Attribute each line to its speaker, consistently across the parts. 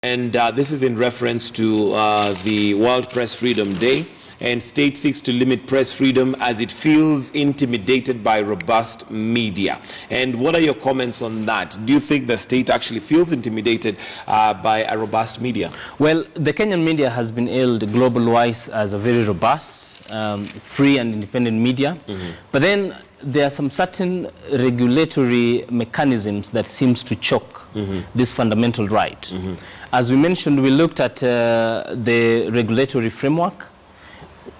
Speaker 1: And this is in reference to the World Press Freedom Day. And state seeks to limit press freedom as it feels intimidated by robust media. And what are your comments on that? Do you think the state actually feels intimidated by a robust media?
Speaker 2: Well, the Kenyan media has been hailed global-wise as a very robust, free and independent media. But then there are some certain regulatory mechanisms that seems to choke this fundamental right. As we mentioned, we looked at the regulatory framework.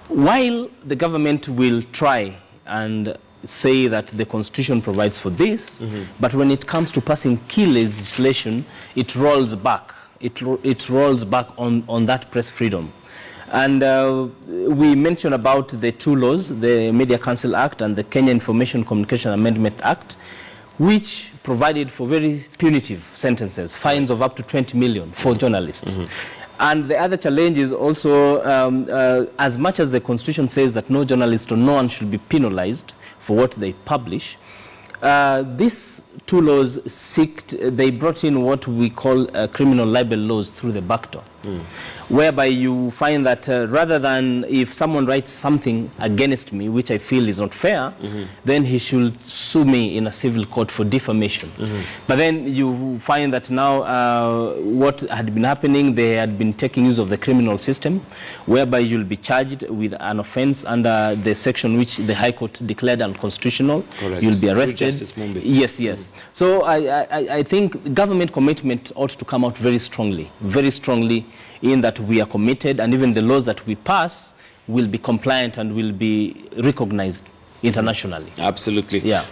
Speaker 2: While the government will try and say that the Constitution provides for this, but when it comes to passing key legislation, it rolls back. It rolls back on that press freedom. And we mentioned about the two laws, the Media Council Act and the Kenya Information Communication Amendment Act, which provided for very punitive sentences, fines of up to 20 million for journalists. And the other challenge is also, as much as the Constitution says that no journalist or no one should be penalized for what they publish, these two laws they brought in what we call criminal libel laws through the back door, whereby you find that rather than if someone writes something against me, which I feel is not fair, then he should sue me in a civil court for defamation. But then you find that now what had been happening, they had been taking use of the criminal system, whereby you'll be charged with an offense under the section which the High Court declared unconstitutional.
Speaker 1: Correct.
Speaker 2: You'll be arrested. Yes, yes. So I think government commitment ought to come out very strongly in that we are committed, and even the laws that we pass will be compliant and will be recognized internationally.
Speaker 1: Absolutely.
Speaker 2: Yeah.